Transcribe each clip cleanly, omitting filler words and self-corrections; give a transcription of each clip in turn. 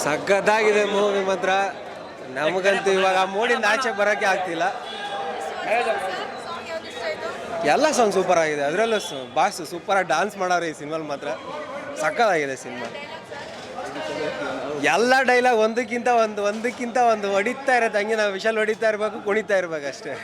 ಸಖತ್ತಾಗಿದೆ ಮೂವಿ ಮಾತ್ರ. ನಮಗಂತೂ ಇವಾಗ ಮೋಡಿಂದ ಆಚೆ ಬರೋಕ್ಕೆ ಆಗ್ತಿಲ್ಲ. ಎಲ್ಲ ಸಾಂಗ್ ಸೂಪರ್ ಆಗಿದೆ. ಅದರಲ್ಲೂ ಬಾಸ್ ಸೂಪರಾಗಿ ಡಾನ್ಸ್ ಮಾಡೋರು ಈ ಸಿನಿಮಾಲ್ ಮಾತ್ರ. ಸಖತ್ತಾಗಿದೆ ಸಿನಿಮಾ. ಎಲ್ಲ ಡೈಲಾಗ್ ಒಂದಕ್ಕಿಂತ ಒಂದು ಹೊಡಿತಾ ಇರತ್ತೆ. ಹಂಗೆ ನಾವು ವಿಶಾಲ್ ಹೊಡಿತಾ ಇರಬೇಕು, ಕುಣಿತಾ ಇರ್ಬೇಕು ಅಷ್ಟೇ.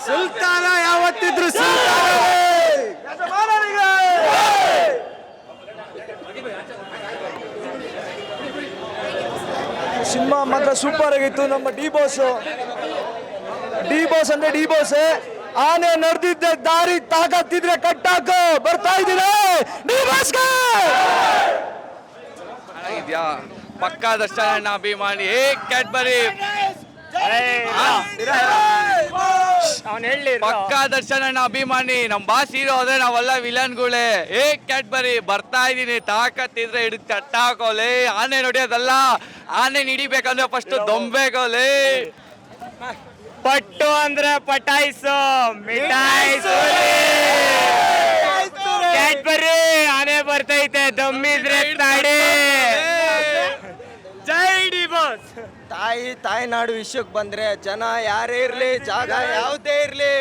ಸುಲ್ತಾನ ಯಾವತ್ತಿದ್ರು ಸಿನಿಮಾ ಮಾತ್ರ ಸೂಪರ್ ಆಗಿತ್ತು. ನಮ್ಮ ಡಿ ಬಾಸ್ ಅಂದ್ರೆ ಡಿ ಬಾಸ್. ಆನೆ ನಡೆದಿದ್ದ ದಾರಿ ತಾಕತ್ತಿದ್ರೆ ಕಟ್ಟಾಕು ಬರ್ತಾ ಇದ್ದೀರಾ ಡಿ ಬಾಸ್ಗೆ. ಇದೆಯಾ ಪಕ್ಕಾ ದರ್ಶನ ಅಭಿಮಾನಿ ಕ್ಯಾಡ್ಬರಿ ಪಕ್ಕಾ ದರ್ಶನ ಅಭಿಮಾನಿ. ನಮ್ ಬಾಸ್ ಹೀರೋ ಅದೇ, ನಾವೆಲ್ಲ ವಿಲನ್ಗಳೇ. ಕ್ಯಾಡ್ಬರಿ ಬರ್ತಾ ಇದೀನಿ, ತಾಕತ್ತಿದ್ರೆ ಹಿಡಿದು ಚಟ್ಟಾಕೋಲೆ. ಆನೆ ನೋಡಿಯೋದಲ್ಲ, ಆನೆ ಹಿಡಿಬೇಕಂದ್ರೆ ಫಸ್ಟ್ ದೊಂಬೇಕೋಲೆ. ಪಟ್ಟು ಅಂದ್ರೆ ಪಟಾಯಿಸು ಮಿಠಾಯಿಸು. ಕ್ಯಾಡ್ಬರಿ ಆನೆ ಬರ್ತೈತೆ, ದಮ್ಮಿದ್ರೆ ತಾಡಿ. ಜೈ ಡಿ ಬಾಸ್. ತಾಯ್ನಾಡು ವಿಷಯಕ್ಕೆ ಬಂದ್ರೆ ಜನ ಯಾರೇ ಇರ್ಲಿ, ಜಾಗ ಯಾವುದೇ ಇರ್ಲಿ,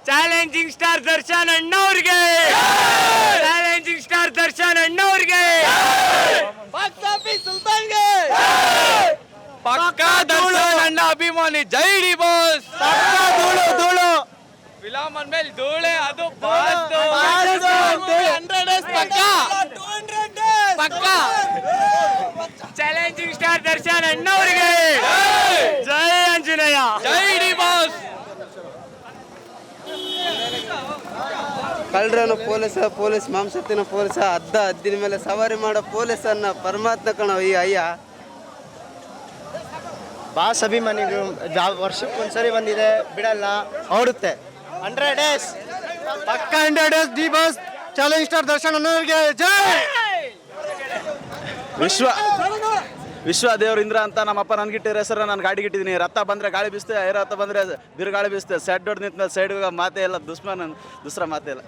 ಚಾಲೆಂಜಿಂಗ್ ಸ್ಟಾರ್ ದರ್ಶನ್ ಅಣ್ಣವ್ರಿಗೆ, ಚಾಲೆಂಜಿಂಗ್ ಸ್ಟಾರ್ ದರ್ಶನ್ ಅಣ್ಣವ್ರಿಗೆ, ಸುಲ್ತಾನ್ಗೆ, ಪಕ್ಕಾ ದರ್ಶನ್ ಅಣ್ಣ ಅಭಿಮಾನಿ. ಜೈ ಡಿ ಬಾಸ್. ಧೂಳು ಫಿಲಮ್ ಅಂದ್ಮೇಲೆ ಧೂಳೆ, ಅದು ಪಕ್ಕಾ. ಚಾಲೆಂಜಿಂಗ್ ಸ್ಟಾರ್ ದರ್ಶನ್ ಅಣ್ಣವ್ರಿಗೆ. ಜೈ ಆಂಜನೇಯ. ಜೈ ಡಿ ಬಾಸ್. ಕಳ್ಳರನ್ನು ಪೊಲೀಸ್ ಮಾಂಸತ್ತಿನ ಪೊಲೀಸ, ಹದ್ದಿನ ಮೇಲೆ ಸವಾರಿ ಮಾಡೋ ಪೊಲೀಸನ್ನ ಪರಮಾತ್ಮ ಕಣ ಈ ಅಯ್ಯ. ಬಾಸ್ ಅಭಿಮಾನಿಗಳು ವರ್ಷಕ್ಕೊಂದ್ಸರಿ ಬಂದಿದೆ, ಬಿಡಲ್ಲ, ಓಡುತ್ತೆ. 100 days ಪಕ್ಕ 100 days D boss challenge star Darshan ಅನ್ನೋರಿಗೆ ಜೈ. ವಿಶ್ವ ದೇವ್ರ ಇಂದ್ರ ಅಂತ ನಮ್ಮಪ್ಪ ನನ್ಗಿಟ್ಟಿರೋ ಹೆಸರು ನಾನು ಗಾಡಿ ಇಟ್ಟಿದ್ದೀನಿ. ರಥ ಬಂದ್ರೆ ಗಾಳಿ ಬೀಸ್ತೆ, ರಥ ಬಂದ್ರೆ ಬಿರುಗಾಳಿ ಬೀಸ್ತೆ. ಸೈಡ್ ದೊಡ್ಡ ನಿಂತ ಮೇಲೆ ಸೈಡ್ ಮಾತೇ ಇಲ್ಲ, ದುಸ್ರಾ ಮಾತೇ ಇಲ್ಲ.